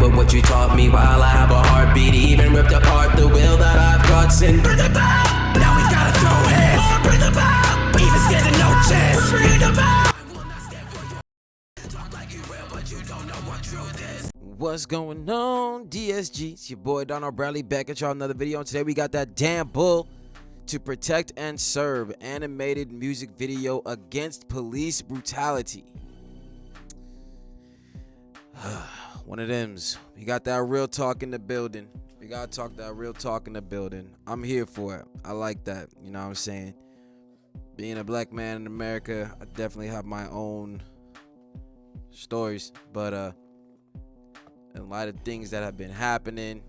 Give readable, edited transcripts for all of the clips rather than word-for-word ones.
with what you taught me while I have a heartbeat. Even ripped apart the will that I've got. Sin, bring the back. Now we gotta throw hands. Oh, bring the back. Even standing no chance. Bring the back. Talk like you real, but you don't know what truth is. What's going on, DSG? It's your boy DarrnellBradley back at y'all another video. And today we got that damn bull to protect and serve animated music video against police brutality. One of them's. We got that real talk in the building. We gotta talk that real talk in the building. I'm here for it. I like that. You know what I'm saying? Being a black man in America, I definitely have my own stories, but in light of things that have been happening,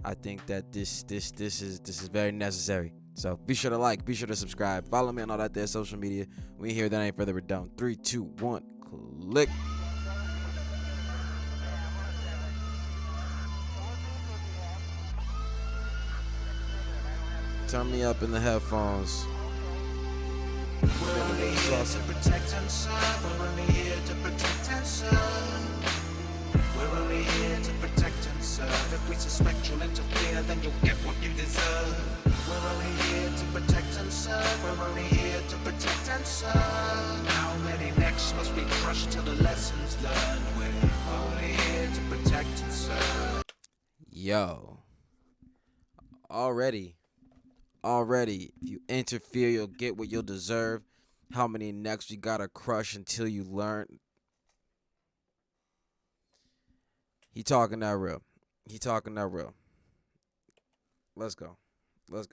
I think that this is very necessary. So be sure to like, be sure to subscribe, follow me on all that there social media. We here, that ain't further ado. 3, 2, 1, click. Turn me up in the headphones. We're only here to protect and serve. We're only here to protect and serve. We're only here to protect and serve. If we suspect you'll interfere, then you'll get what you deserve. We're only here to protect and serve. We're only here to protect and serve. How many necks must be crushed till the lessons learned? We're only here to protect and serve. Yo. Already, if you interfere, you'll get what you'll deserve. How many necks you gotta crush until you learn? He talking that real. Let's go. Must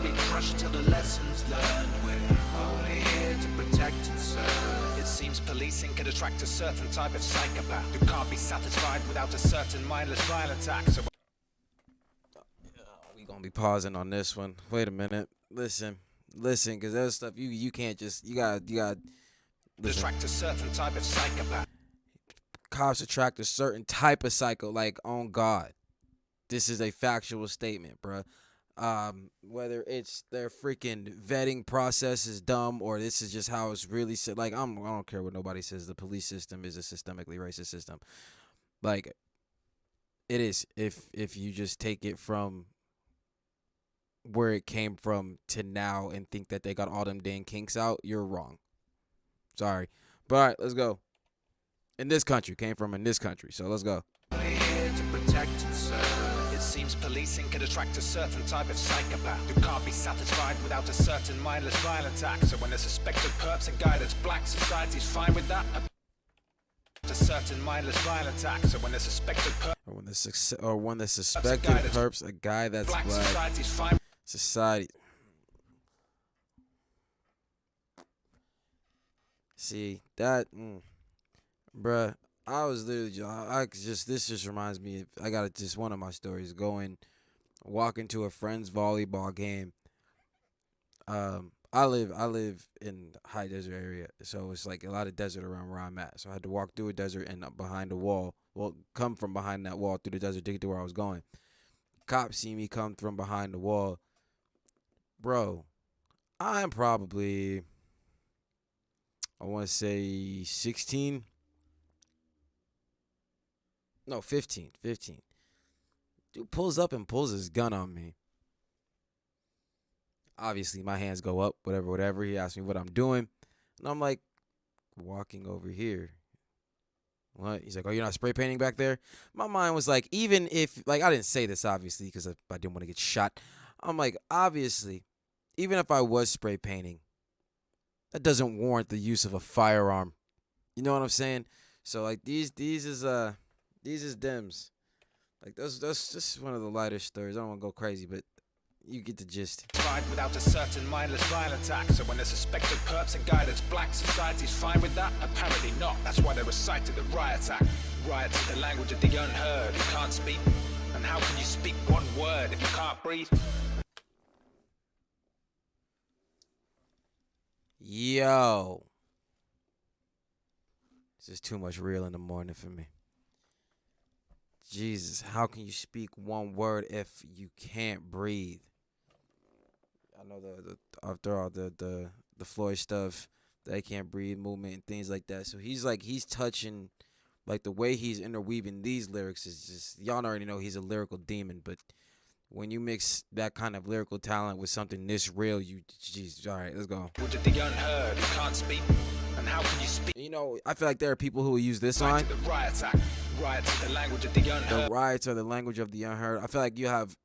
be crushed till the lessons learned. We're only here to protect and serve. It seems policing can attract a certain type of psychopath who can't be satisfied without a certain mindless violent act. So We gonna be pausing on this one. Wait a minute. Listen, because there's stuff you can't just you got listen. attract a certain type of psychopath. Cops attract a certain type of psycho. Like, on God, this is a factual statement, bruh. Whether it's their freaking vetting process is dumb or this is just how it's really said. Like, I don't care what nobody says. The police system is a systemically racist system. Like, it is. If you just take it from where it came from to now and think that they got all them dang kinks out, you're wrong. Sorry. But all right, let's go. In this country, came from in this country, so let's go. Here to protect and serve. It seems policing can attract a certain type of psychopath who can't be satisfied without a certain mindless violent act. So when a suspected perps and guy that's black, society's fine with that. A certain mindless violent act. So when a suspected perp when the suspected perps a guy that's black, society's fine. Society. See that, bruh. I was literally, this just reminds me. I got just one of my stories. Walking to a friend's volleyball game. I live in high desert area, so it's like a lot of desert around where I'm at. So I had to walk through a desert and up behind a wall. Well, come from behind that wall through the desert to get to where I was going. Cops see me come from behind the wall. Bro, I'm probably, I want to say 16. No, 15. Dude pulls up and pulls his gun on me. Obviously, my hands go up, whatever. He asks me what I'm doing. And I'm like, walking over here. What? He's like, oh, you're not spray painting back there? My mind was like, even if, like, I didn't say this, obviously, because I didn't want to get shot. I'm like, obviously, even if I was spray painting, that doesn't warrant the use of a firearm. You know what I'm saying? So, like, these is Dems. Like, that's just one of the lighter stories. I don't want to go crazy, but you get the gist. Without a certain mindless violent act. So when a suspected perps and guy that's black, society's fine with that? Apparently not. That's why they recited the riot act. Riots in the language of the unheard. You can't speak. And how can you speak one word if you can't breathe? Yo. This is too much real in the morning for me. Jesus, how can you speak one word if you can't breathe? I know after all the Floyd stuff, they can't breathe movement and things like that. So he's touching Like the way he's interweaving these lyrics is just, y'all already know he's a lyrical demon, but when you mix that kind of lyrical talent with something this real, you, jeez, all right, let's go. The unheard, you can't speak, and how can you speak? You know, I feel like there are people who will use this line. The riots act, riots, the language of the unheard. The riots are the language of the unheard. I feel like you have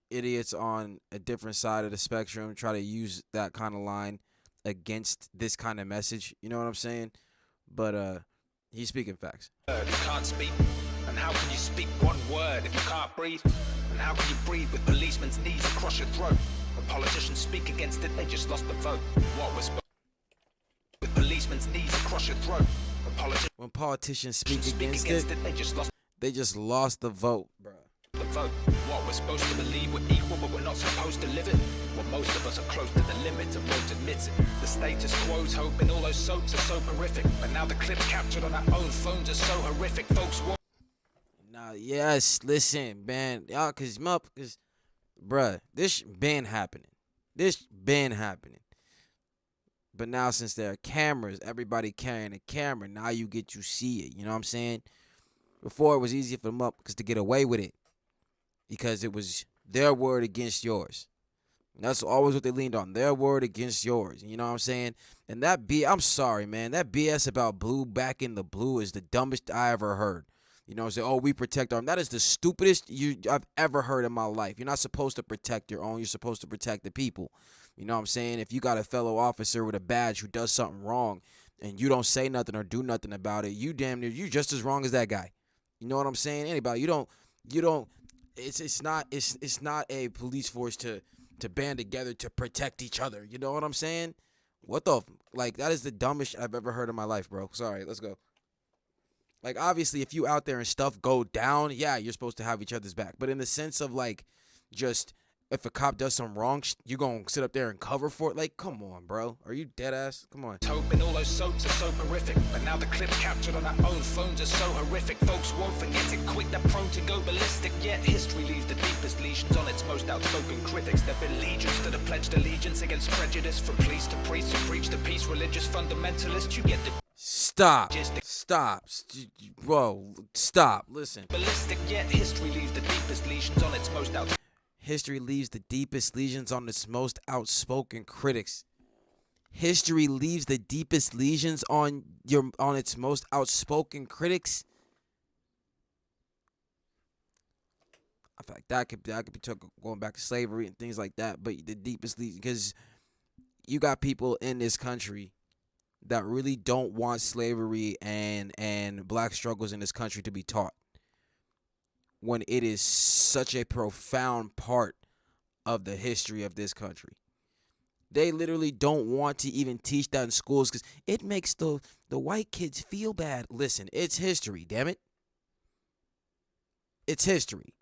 idiots on a different side of the spectrum try to use that kind of line against this kind of message. You know what I'm saying? But he's speaking facts. You can't speak, and how can you speak one word if you can't breathe? And how can you breathe with policemen's knees across your throat? When politicians speak against it, they just lost the vote. What was with policemen's knees across your throat? When politicians speak against it, they just lost the vote, bro. The vote. What we're supposed to believe we're equal, but we're not supposed to live it. Well, most of us are close to the limit and won't admit it. The status quo's hoping all those soaps are so horrific, but now the clips captured on our own phones are so horrific, folks. Nah, yes, listen, man, y'all, cause bruh, this been happening. But now since there are cameras, everybody carrying a camera, now you get to see it. You know what I'm saying? Before it was easy for them up because to get away with it, because it was their word against yours. And that's always what they leaned on, their word against yours. You know what I'm saying? And I'm sorry, man, that BS about blue back in the blue is the dumbest I ever heard. You know what I'm saying? Oh, we protect our own. That is the stupidest I've ever heard in my life. You're not supposed to protect your own. You're supposed to protect the people. You know what I'm saying? If you got a fellow officer with a badge who does something wrong and you don't say nothing or do nothing about it, you just as wrong as that guy. You know what I'm saying? Anybody, you don't it's not a police force to band together to protect each other. You know what I'm saying? That is the dumbest shit I've ever heard in my life, bro. Sorry, let's go. Like, obviously, if you out there and stuff go down, yeah, you're supposed to have each other's back. But in the sense of, like, just if a cop does some wrong, you gonna sit up there and cover for it? Like, come on, bro. Are you dead ass? Come on. Hoping all those soaps are so horrific, but now the clips captured on our own phones are so horrific. Folks won't forget it quick, they're prone to go ballistic. Yet history leaves the deepest lesions on its most outspoken critics. There've been legions that have pledged allegiance against prejudice, from police to priests who preach the peace, religious fundamentalists. You get the Stop. Bro, stop. Listen. Ballistic, yet history leaves the deepest lesions on its most outspoken. History leaves the deepest lesions on its most outspoken critics. History leaves the deepest lesions on its most outspoken critics. I feel like that could be going back to slavery and things like that. But the deepest lesions, because you got people in this country that really don't want slavery and black struggles in this country to be taught, when it is such a profound part of the history of this country. They literally don't want to even teach that in schools because it makes the white kids feel bad. Listen, it's history, damn it. It's history.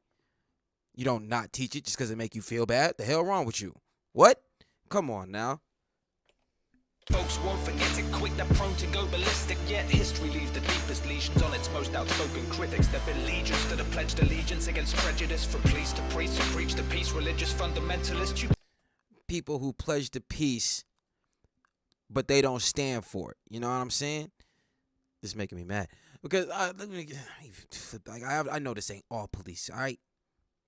You don't not teach it just because it make you feel bad? The hell wrong with you? What? Come on now. Folks won't forget it quick, they're prone to go ballistic. Yet history leaves the deepest lesions on its most outspoken critics. There've been legions that have pledged allegiance against prejudice, from police to priests who preach the peace, religious fundamentalists. People who pledge the peace, but they don't stand for it. You know what I'm saying? This is making me mad because I know this ain't all police. All right,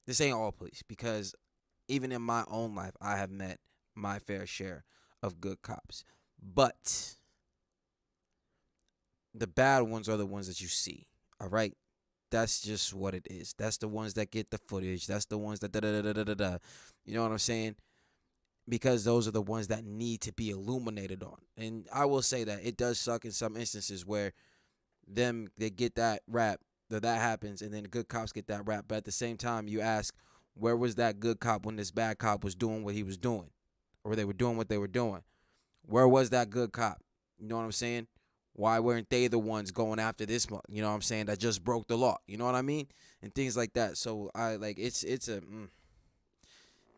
this ain't all police, because even in my own life, I have met my fair share of good cops. But the bad ones are the ones that you see, all right? That's just what it is. That's the ones that get the footage. That's the ones that da-da-da-da-da-da. You know what I'm saying? Because those are the ones that need to be illuminated on. And I will say that it does suck in some instances where they get that rap, that happens, and then good cops get that rap. But at the same time, you ask, where was that good cop when this bad cop was doing what he was doing? Or they were doing what they were doing? Where was that good cop? You know what I'm saying? Why weren't they the ones going after this one? You know what I'm saying? That just broke the law. You know what I mean? And things like that. So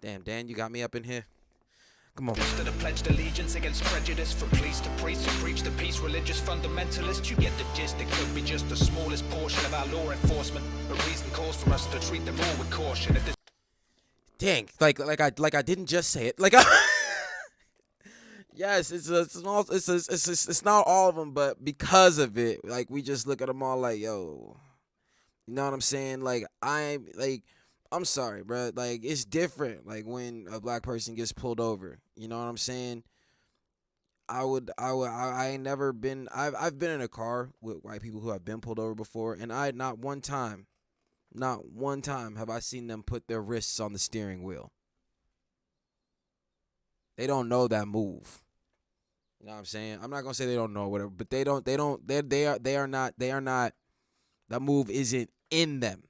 damn, Dan, you got me up in here. Come on. That have pledged allegiance against prejudice, from police to priests who preach the peace, religious fundamentalists. You get the gist. It could be just the smallest portion of our law enforcement, but reason calls for us to treat them all with caution. Dang, like I didn't just say it. Like Yes, it's not all of them, but because of it, like we just look at them all like, yo, you know what I'm saying? I'm sorry, bro. Like it's different. Like when a black person gets pulled over, you know what I'm saying? I ain't never been. I've been in a car with white people who have been pulled over before, and I not one time have I seen them put their wrists on the steering wheel. They don't know that move. You know what I'm saying? I'm not gonna say they don't know whatever, but they are not. That move isn't in them.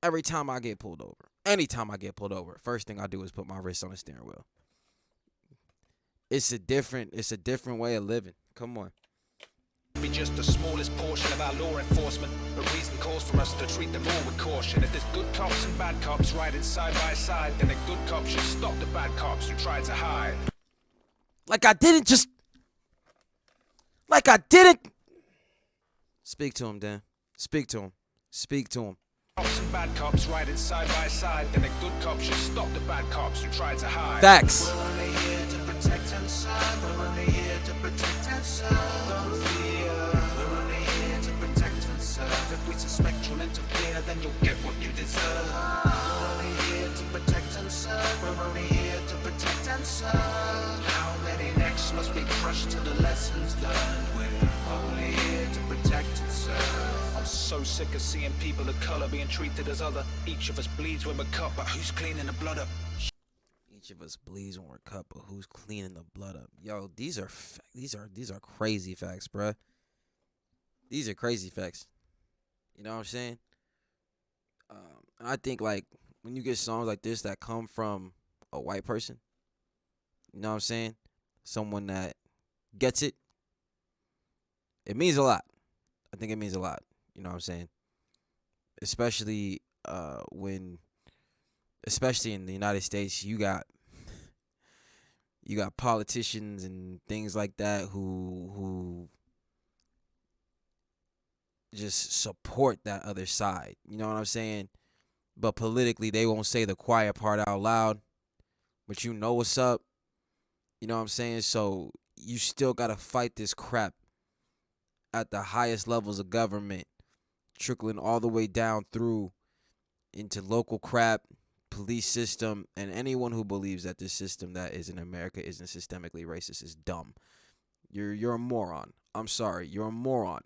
Every time I get pulled over, anytime I get pulled over, first thing I do is put my wrist on the steering wheel. It's a different way of living. Come on. Be just the smallest portion of our law enforcement, but reason calls for us to treat them all with caution. If there's good cops and bad cops riding side by side, then the good cops should stop the bad cops who try to hide. Like I didn't. Speak to him, Dan. Speak to him. Speak to him. Cops and bad cops riding side by side, then the good cops should stop the bad cops who try to hide. Facts. We're only here to protect and serve. We're only here to protect and serve. Don't fear. We're only here to protect and serve. If we suspect you'll interfere, then you'll get what you deserve. We're only here to protect and serve. We're only here to protect and serve. How many necks must be crushed till the lessons learned? We're only here to protect and serve. I'm so sick of seeing people of color being treated as other. Each of us bleeds when we're cut, but who's cleaning the blood up? Each of us bleeds when we're cut, but who's cleaning the blood up? Yo, these are crazy facts, bruh. These are crazy facts. You know what I'm saying? I think like when you get songs like this that come from a white person, you know what I'm saying? Someone that gets it, it means a lot. I think it means a lot. You know what I'm saying? Especially especially in the United States, you got politicians and things like that who just support that other side. You know what I'm saying? But politically, they won't say the quiet part out loud. But you know what's up. You know what I'm saying? So you still gotta fight this crap at the highest levels of government, trickling all the way down through into local crap, police system, and anyone who believes that this system that is in America isn't systemically racist is dumb. You're a moron. I'm sorry, you're a moron.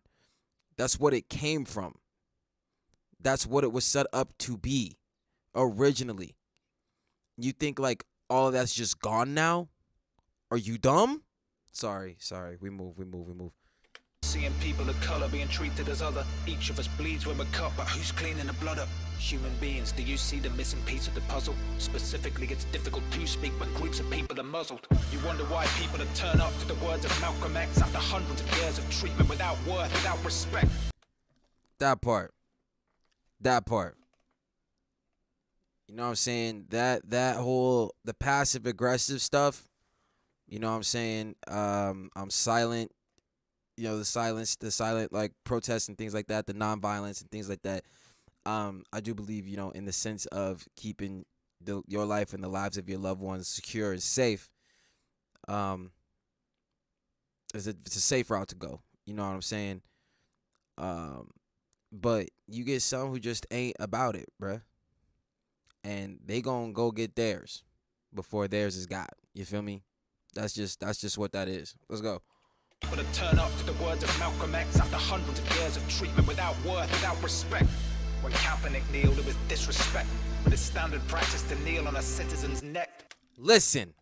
That's what it came from. That's what it was set up to be originally. You think like all of that's just gone now? Are you dumb? Sorry. We move. Seeing people of color being treated as other. Each of us bleeds when we're cut, but who's cleaning the blood up? Human beings, do you see the missing piece of the puzzle? Specifically, it's difficult to speak when groups of people are muzzled. You wonder why people have turned up to the words of Malcolm X after hundreds of years of treatment without worth, without respect. That part. You know what I'm saying? That whole the passive aggressive stuff. You know what I'm saying? I'm silent. You know, the silent like protests and things like that, the nonviolence and things like that. I do believe, you know, in the sense of keeping your life and the lives of your loved ones secure and safe. It's a safe route to go. You know what I'm saying? But you get some who just ain't about it, bruh. And they gonna go get theirs before theirs is got. You feel me? That's just what that is. Let's go. People to turn up to the words of Malcolm X after hundreds of years of treatment without worth, without respect. When Kaepernick kneeled, it was disrespect. But it's standard practice to kneel on a citizen's neck. Listen,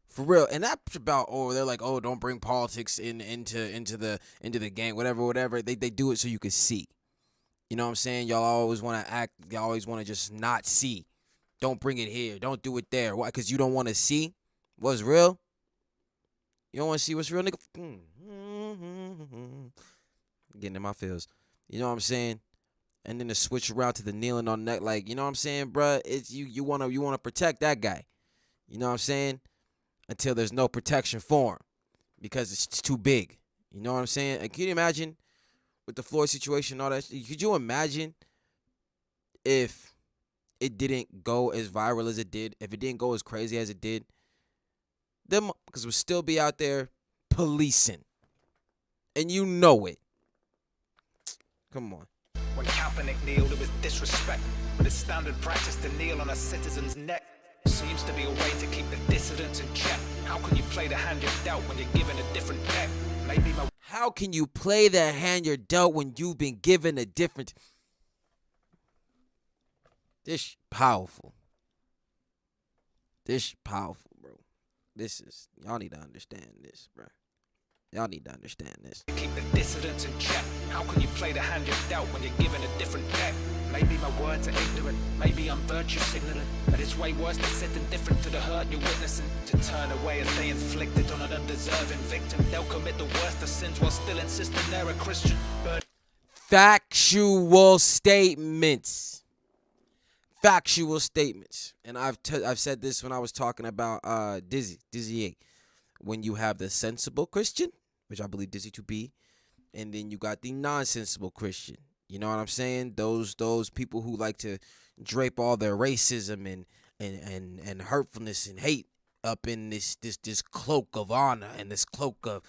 for real, and that's about they're like, don't bring politics into the game, whatever. They do it so you can see. You know what I'm saying? Y'all always want to act. Y'all always want to just not see. Don't bring it here. Don't do it there. Why? Because you don't want to see what's real. You don't want to see what's real, nigga. Getting in my feels. You know what I'm saying? And then to switch around to the kneeling on neck, like, you know what I'm saying, bruh? It's you wanna protect that guy. You know what I'm saying? Until there's no protection for him. Because it's too big. You know what I'm saying? And can you imagine with the Floyd situation and all that? Could you imagine if it didn't go as viral as it did? If it didn't go as crazy as it did? Them because will still be out there policing. And you know it. Come on. When Kaepernick kneeled, it was disrespect. But it's standard practice to kneel on a citizen's neck. Seems to be a way to keep the dissidents in check. How can you play the hand you're dealt when you're given a different deck? Maybe my... How can you play the hand you're dealt when you've been given a different... This powerful. This powerful, bro. This is... Y'all need to understand this, bro. Y'all need to understand this. Keep the dissidents in check. How can you play the hand you're dealt when you're given a different deck? Maybe my words are ignorant. Maybe I'm virtue signaling. But it's way worse to sit indifferent to the hurt you're witnessing. To turn away as they inflicted on an undeserving victim. They'll commit the worst of sins while still insisting they're a Christian. But factual statements. Factual statements. And I've said this when I was talking about Dizzy 8. When you have the sensible Christian, which I believe Dizzy to be, and then you got the non-sensible Christian. You know what I'm saying? Those people who like to drape all their racism and hurtfulness and hate up in this cloak of honor and this cloak of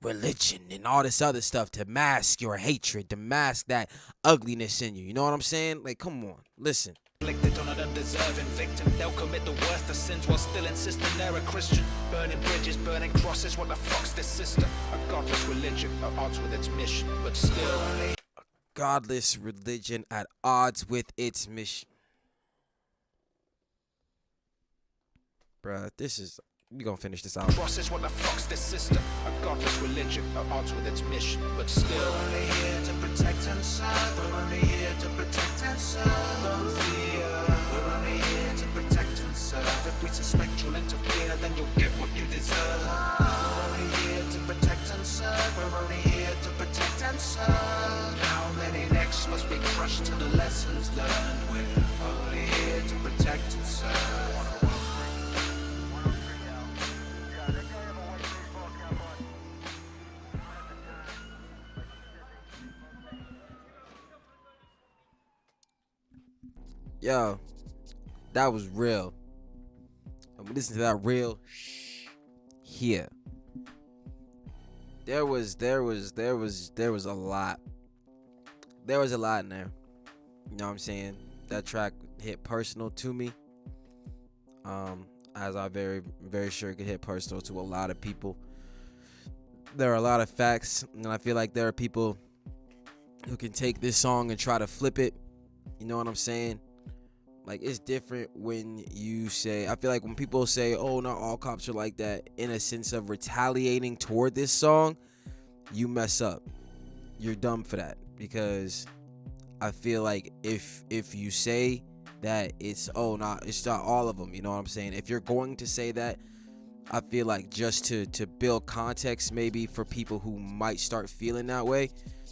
religion and all this other stuff to mask your hatred, to mask that ugliness in you. You know what I'm saying? Like, come on, listen. Inflicted on an undeserving victim. They'll commit the worst of sins while still insisting they're a Christian. Burning bridges, burning crosses, what the fuck's this system? A godless religion at odds with its mission, but still a godless religion at odds with its mission. Bruh, this is... We gonna finish this out. Crosses, what the fuck's this system? A godless religion at odds with its mission, but still we're only here to protect and serve. We're only here to protect and serve. Don't fear. We're only here to protect and serve. If we suspect you'll interfere, then you'll get what you deserve. We're only here to protect and serve. We're only here to protect and serve. How many necks must be crushed till the lessons learned? We're only here to protect and serve. Yo, that was real. And we listen to that real here. There was a lot. There was a lot in there. You know what I'm saying? That track hit personal to me. As I very, very sure it could hit personal to a lot of people. There are a lot of facts, and I feel like there are people who can take this song and try to flip it. You know what I'm saying? Like, it's different when you say, I feel like when people say, oh, not all cops are like that, in a sense of retaliating toward this song, you mess up. You're dumb for that. Because I feel like if you say that it's not all of them, you know what I'm saying? If you're going to say that, I feel like just to build context maybe for people who might start feeling that way,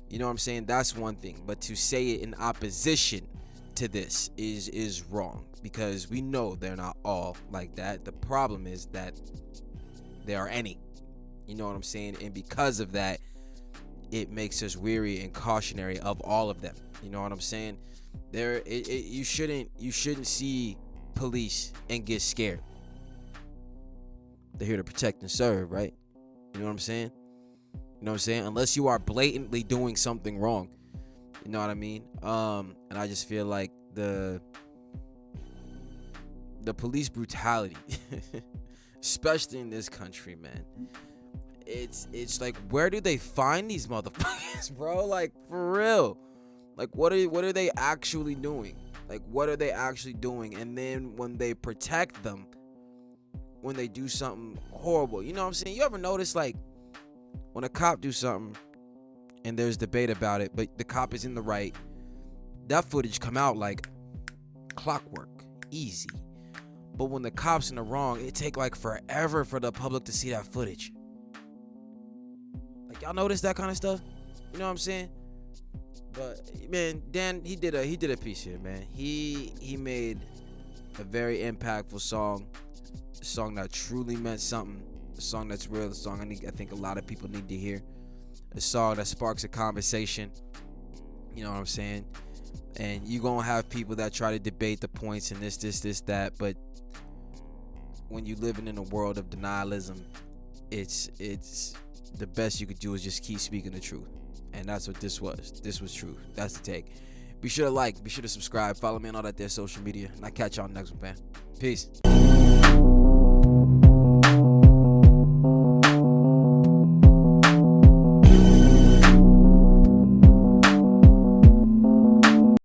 you know what I'm saying? That's one thing. But to say it in opposition to this is wrong, because we know they're not all like that. The problem is that there are any, you know what I'm saying? And because of that, it makes us weary and cautionary of all of them. You know what I'm saying? You shouldn't see police and get scared. They're here to protect and serve, right? You know what I'm saying? You know what I'm saying? Unless you are blatantly doing something wrong. You know what I mean? And I just feel like the police brutality, especially in this country, man. It's like, where do they find these motherfuckers, bro? Like, for real. Like, what are they actually doing? Like, what are they actually doing? And then when they protect them, when they do something horrible, you know what I'm saying? You ever notice, like, when a cop do something and there's debate about it, but the cop is in the right, that footage come out like clockwork, easy. But when the cop's in the wrong, it take like forever for the public to see that footage. Like, y'all notice that kind of stuff? You know what I'm saying? But man, Dan, he did a piece here, man. He made a very impactful song, a song that truly meant something, a song that's real, a song I think a lot of people need to hear. A song that sparks a conversation. You know what I'm saying? And you gonna have people that try to debate the points and this, that. But when you living in a world of denialism, it's the best you could do is just keep speaking the truth. And that's what this was. This was truth. That's the take. Be sure to like, be sure to subscribe, follow me on all that there social media, and I catch y'all next one, man. Peace.